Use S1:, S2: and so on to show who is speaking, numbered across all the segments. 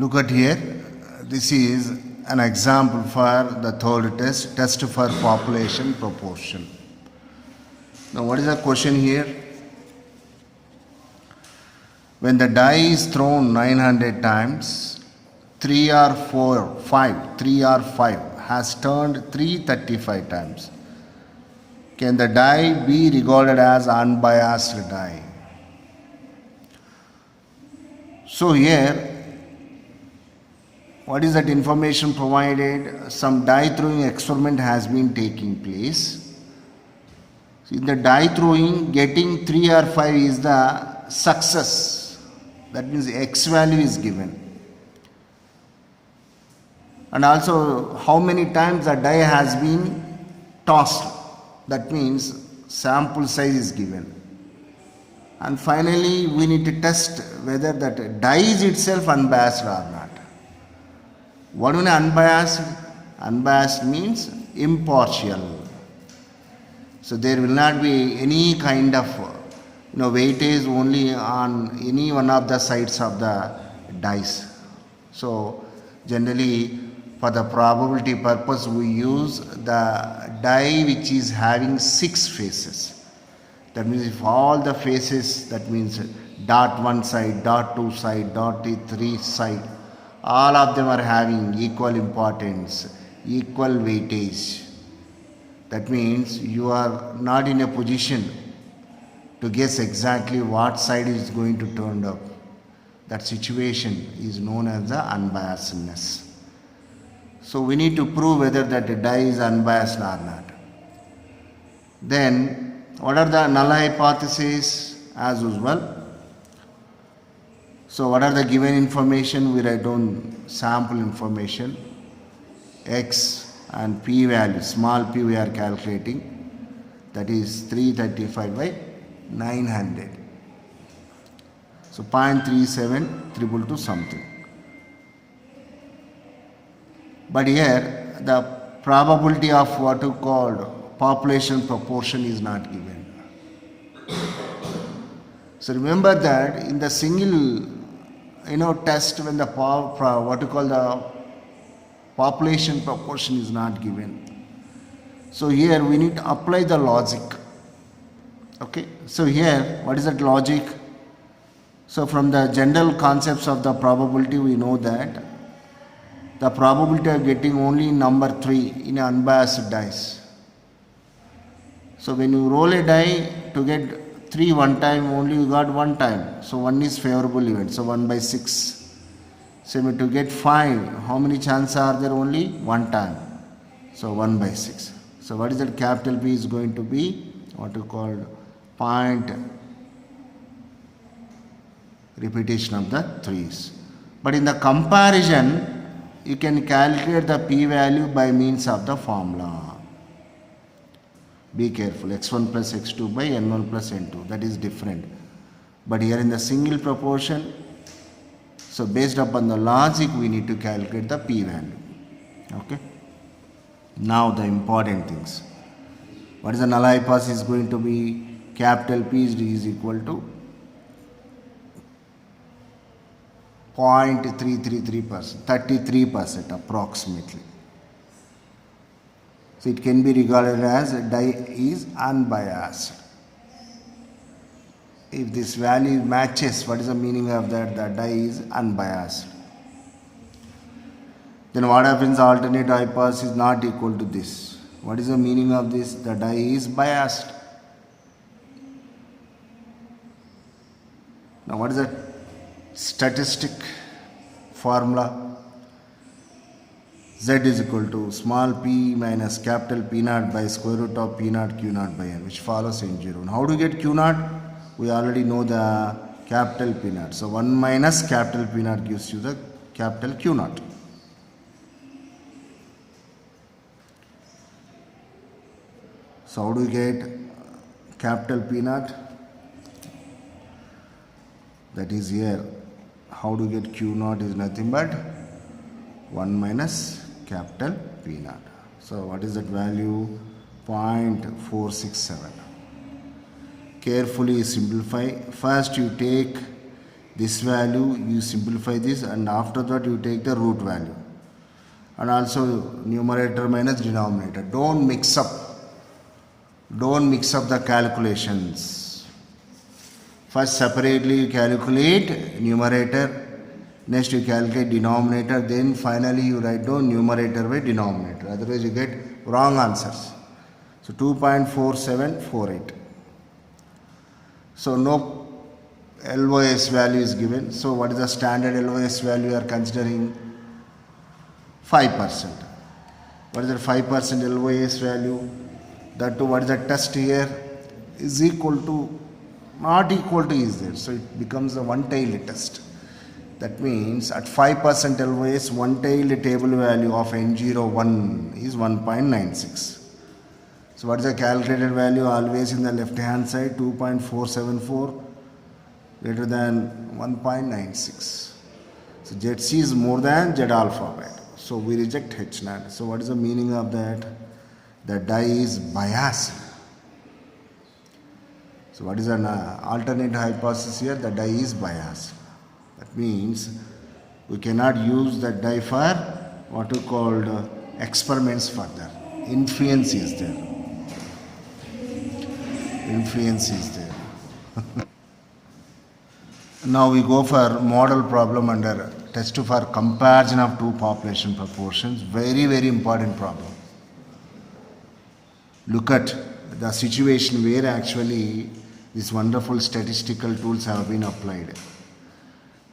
S1: Look at here. This is an example for the third test for population proportion. Now what is the question here? When the die is thrown 900 times, 3 or 4, 5, 3 or 5 has turned 335 times. Can the die be regarded as unbiased die? So here, what is that information provided? Some die throwing experiment has been taking place. In the die throwing, getting 3 or 5 is the success. That means X value is given. And also how many times the die has been tossed. That means sample size is given. And finally we need to test whether that die is itself unbiased or not. What do you mean unbiased? Unbiased means impartial. So there will not be any kind of weightage only on any one of the sides of the dice. So generally for the probability purpose we use the die which is having 6 faces. That means if all the faces, that means dot 1 side, dot 2 side, dot 3 side, all of them are having equal importance, equal weightage. That means you are not in a position to guess exactly what side is going to turn up. That situation is known as the unbiasedness. So we need to prove whether that die is unbiased or not. Then what are the null hypotheses? As usual. So what are the given information? We write down sample information, X and p value, small p we are calculating, that is 335 by 900. So 0.37 322 something. But here the probability of what you called population proportion is not given. So remember that in the single test, when the what you call the population proportion is not given. So here we need to apply the logic. Okay. So here what is that logic? So from the general concepts of the probability we know that the probability of getting only number 3 in unbiased dice. So when you roll a die to get 3 one time, only you got 1 time. So 1 is favorable event. So 1 by 6. So to get 5, how many chances are there? Only 1 time. So 1 by 6. So what is that? Capital P is going to be what you call point repetition of the 3's. But in the comparison, you can calculate the p value by means of the formula. Be careful, x1 plus x2 by n1 plus n2, that is different. But here in the single proportion, so based upon the logic we need to calculate the p value. Okay. Now the important things. What is the null hypothesis going to be? Capital P is equal to 0.333%, 33% approximately. So it can be regarded as die is unbiased. If this value matches, what is the meaning of that? The die is unbiased. Then what happens? Alternate hypothesis is not equal to this. What is the meaning of this? The die is biased. Now what is the statistic formula? Z is equal to small p minus capital P naught by square root of P naught Q naught by n, which follows n0. And how do you get Q naught? We already know the capital P naught. So 1 minus capital P naught gives you the capital Q naught. So how do you get capital P naught? That is here. How do you get Q naught is nothing but 1 minus capital P naught. So what is that value? 0.467. Carefully simplify. First you take this value, you simplify this, and after that you take the root value. And also numerator minus denominator. Don't mix up the calculations. First separately you calculate numerator, next you calculate denominator, then finally you write down numerator by denominator. Otherwise you get wrong answers. So 2.4748. So no LOS value is given. So what is the standard LOS value you are considering? 5%. What is the 5% LOS value? That too, what is the test here? Is equal to, not equal to is there. So it becomes a one-tailed test. That means at 5% LOS, one-tailed table value of N01 is 1.96. So what is the calculated value? Always in the left hand side, 2.474 greater than 1.96. So ZC is more than Z alpha beta. So we reject H naught. So what is the meaning of that? The die is biased. So what is an alternate hypothesis here? The die is biased. That means we cannot use that die for what we called experiments further. Influence is there. Influence is there. Now we go for model problem under test for comparison of two population proportions. Very, very important problem. Look at the situation where actually these wonderful statistical tools have been applied.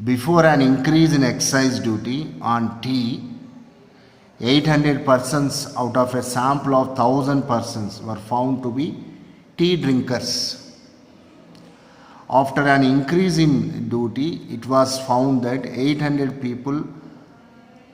S1: Before an increase in excise duty on tea, 800 persons out of a sample of 1000 persons were found to be tea drinkers. After an increase in duty, it was found that 800 people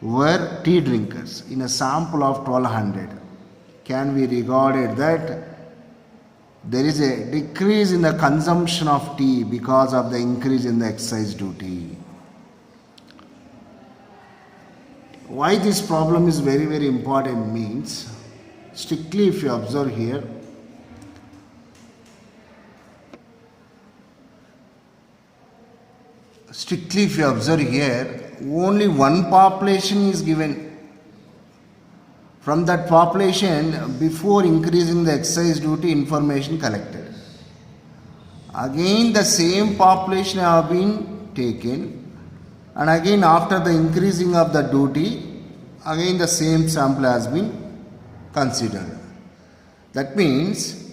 S1: were tea drinkers in a sample of 1200. Can we regard it that there is a decrease in the consumption of tea because of the increase in the excise duty? Why this problem is very, very important means, strictly if you observe here, only one population is given. From that population, before increasing the excise duty, information collected. Again the same population have been taken, and again after the increasing of the duty, again the same sample has been considered. That means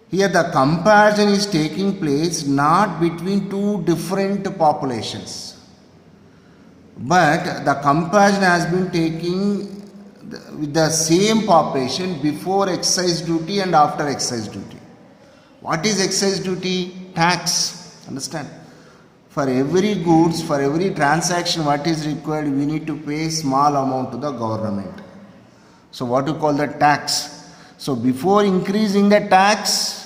S1: here the comparison is taking place not between two different populations, but the comparison has been taking with the same population before excise duty and after excise duty. What is excise duty? Tax. Understand? For every goods, for every transaction, what is required? We need to pay small amount to the government. So what you call the tax? So before increasing the tax,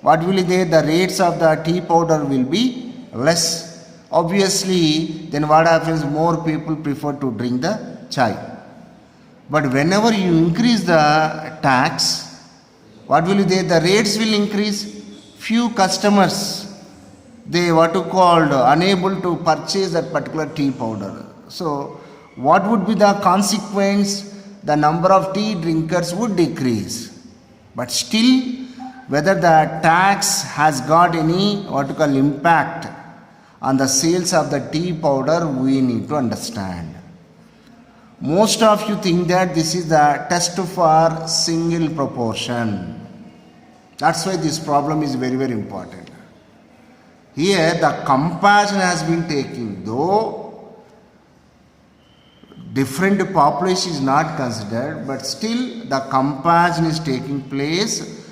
S1: what will be there? The rates of the tea powder will be less. Obviously, then what happens? More people prefer to drink the chai. But whenever you increase the tax, what will be there? The rates will increase. Few customers, they what you called unable to purchase that particular tea powder. So what would be the consequence? The number of tea drinkers would decrease. But still, whether the tax has got any what you call impact on the sales of the tea powder, we need to understand. Most of you think that this is the test for single proportion. That's why this problem is very, very important. Here the comparison has been taken, though different population is not considered, but still the comparison is taking place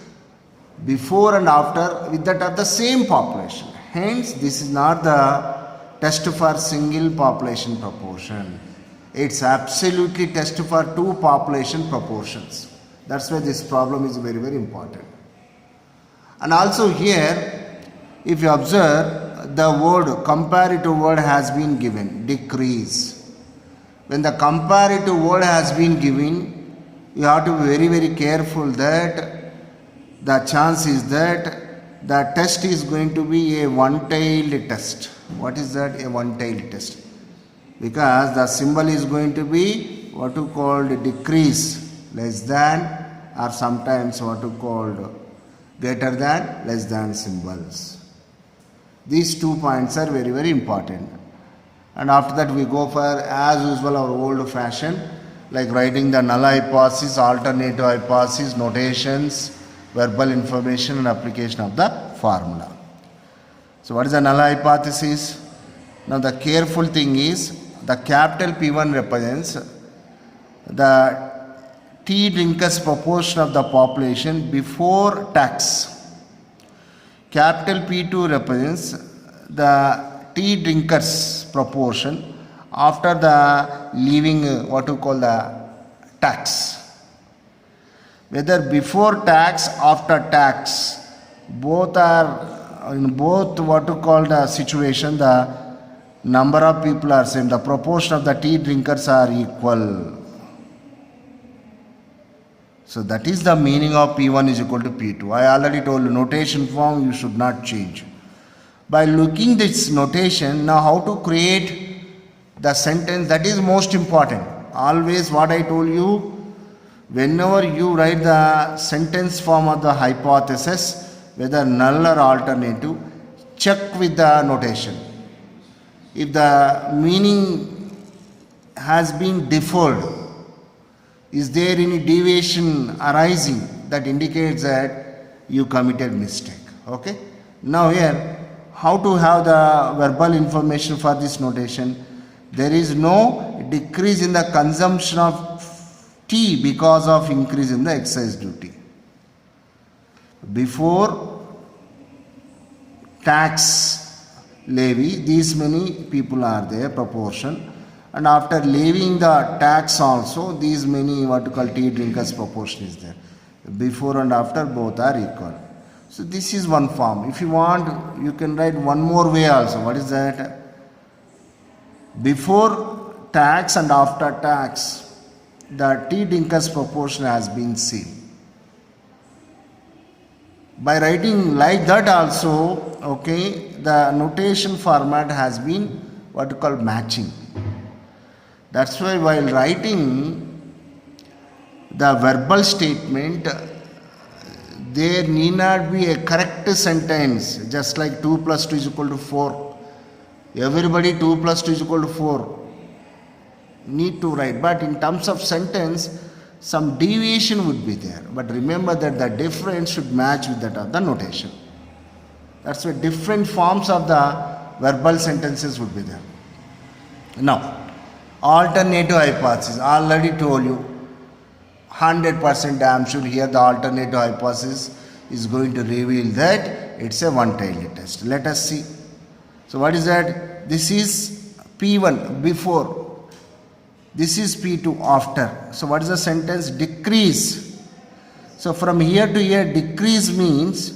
S1: before and after with that of the same population. Hence, this is not the test for single population proportion. It's absolutely test for two population proportions. That's why this problem is very, very important. And also here, if you observe, the word comparative word has been given, decrease. When the comparative word has been given, you have to be very, very careful that the chance is that the test is going to be a one-tailed test. What is that? A one-tailed test. Because the symbol is going to be what you called decrease, less than, or sometimes what you called greater than, less than symbols. These 2 points are very, very important. And after that we go for, as usual, our old fashion, like writing the null hypothesis, alternative hypothesis, notations, verbal information and application of the formula. So what is the null hypothesis? Now the careful thing is, the capital P1 represents the tea drinkers proportion of the population before tax. Capital P2 represents the tea drinkers proportion after the leaving what you call the tax. Whether before tax, after tax, both are, in both what you call the situation, the number of people are same, the proportion of the tea drinkers are equal. So that is the meaning of P1 is equal to P2. I already told you, notation form you should not change. By looking this notation, now how to create the sentence, that is most important. Always what I told you, whenever you write the sentence form of the hypothesis, whether null or alternative, check with the notation. If the meaning has been deferred, is there any deviation arising, that indicates that you committed mistake. Okay. Now here, how to have the verbal information for this notation? There is no decrease in the consumption of tea because of increase in the excise duty. Before tax levy, these many people are there, proportion, and after levying the tax also, these many what you call tea drinkers proportion is there. Before and after both are equal. So this is one form. If you want, you can write one more way also. What is that? Before tax and after tax, the tea drinkers proportion has been seen. By writing like that also, okay, the notation format has been what you call matching. That's why while writing the verbal statement, there need not be a correct sentence, just like 2 plus 2 is equal to 4. Everybody 2 plus 2 is equal to 4 need to write, but in terms of sentence, some deviation would be there. But remember that the difference should match with that of the notation. That's why different forms of the verbal sentences would be there. Now, alternative hypothesis, already told you, 100% I am sure here the alternative hypothesis is going to reveal that it's a one-tailed test. Let us see. So what is that? This is P1 before. This is P2 after. So what is the sentence? Decrease. So from here to here, decrease means,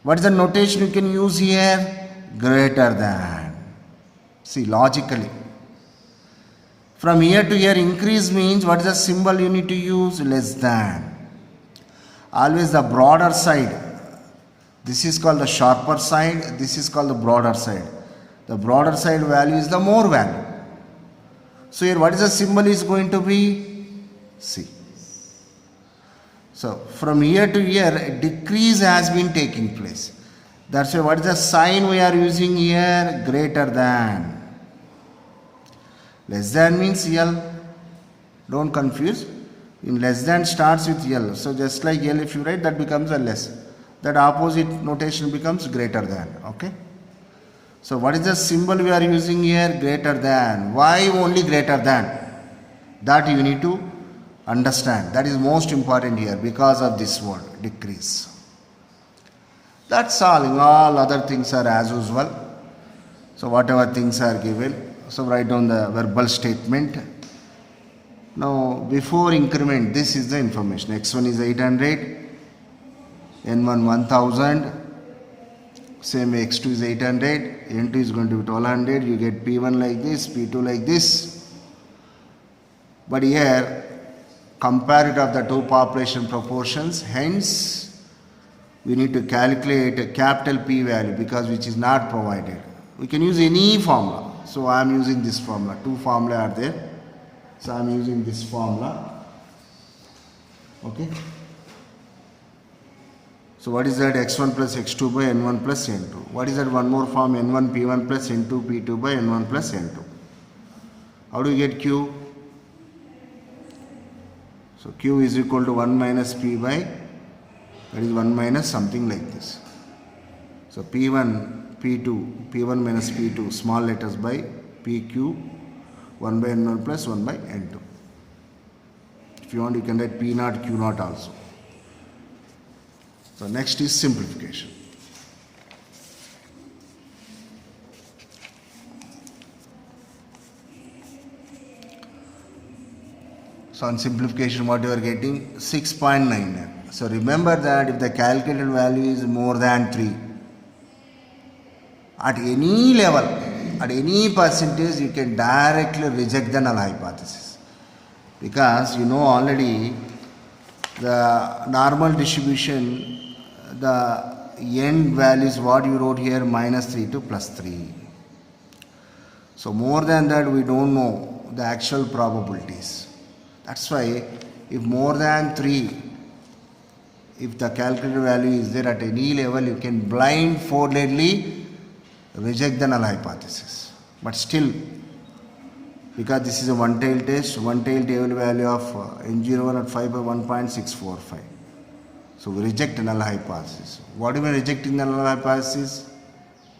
S1: what is the notation you can use here? Greater than. See, logically. From here to here, increase means, what is the symbol you need to use? Less than. Always the broader side. This is called the sharper side. This is called the broader side. The broader side value is the more value. So here, what is the symbol is going to be? C. So from here to here, a decrease has been taking place. That's why what is the sign we are using here? Greater than. Less than means L. Don't confuse. In less than starts with L. So just like L, if you write, that becomes a less. That opposite notation becomes greater than. Okay. So what is the symbol we are using here? Greater than. Why only greater than? That you need to understand. That is most important here because of this word, decrease. That's all. All other things are as usual. So whatever things are given. So write down the verbal statement. Now before increment, this is the information. X1 is 800, N1 1000, same way X2 is 800, N2 is going to be 1200. You get P1 like this, P2 like this. But here, compare it of the two population proportions. Hence, we need to calculate a capital P value because which is not provided. We can use any formula. So I am using this formula. Two formula are there. So I am using this formula. Okay. So what is that? X1 plus X2 by N1 plus N2. What is that one more form? N1 P1 plus N2 P2 by N1 plus N2. How do you get Q? So Q is equal to 1 minus P by, that is 1 minus something like this. So P1, P2, P1 minus P2, small letters by PQ, 1 by N1 plus 1 by N2. If you want, you can write P0, Q0 also. So next is simplification. So on simplification, what you are getting? 6.99. So remember that if the calculated value is more than 3, at any level, at any percentage, you can directly reject the null hypothesis. Because you know already the normal distribution, the end value is what you wrote here, minus 3 to plus 3. So more than that, we don't know the actual probabilities. That's why if more than 3, if the calculated value is there at any level, you can blindfoldedly reject the null hypothesis. But still, because this is a one-tailed test, one-tailed table value of N01 at 5 by 1.645. So we reject the null hypothesis. What do you mean rejecting the null hypothesis?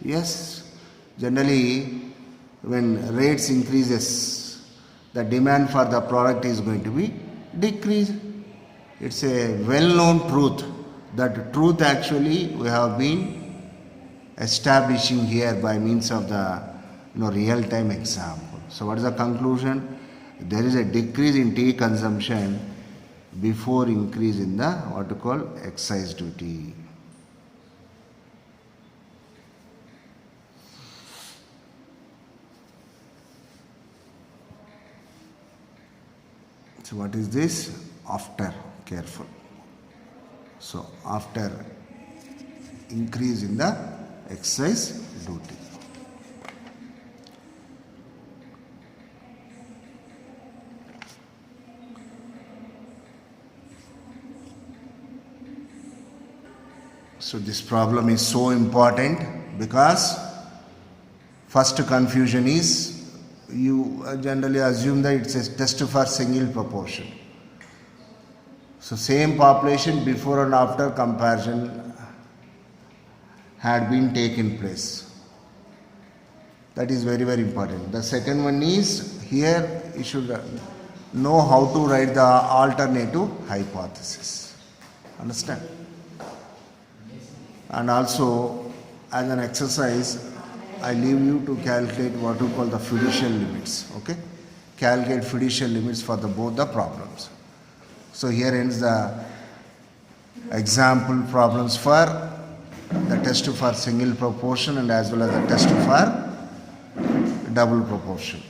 S1: Yes, generally when rates increases, the demand for the product is going to be decreased. It's a well-known truth. That truth actually we have been establishing here by means of the real-time example. So what is the conclusion? There is a decrease in tea consumption before increase in the what you call excise duty. So what is this? After, careful. So after increase in the excise duty. So this problem is so important because first confusion is you generally assume that it's a test for single proportion. So same population before and after comparison had been taken place. That is very, very important. The second one is here you should know how to write the alternative hypothesis. Understand? And also as an exercise, I leave you to calculate what we call the fiducial limits. Okay? Calculate fiducial limits for both the problems. So here ends the example problems for the test for single proportion and as well as the test for double proportion.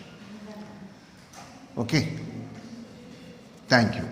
S1: Okay? Thank you.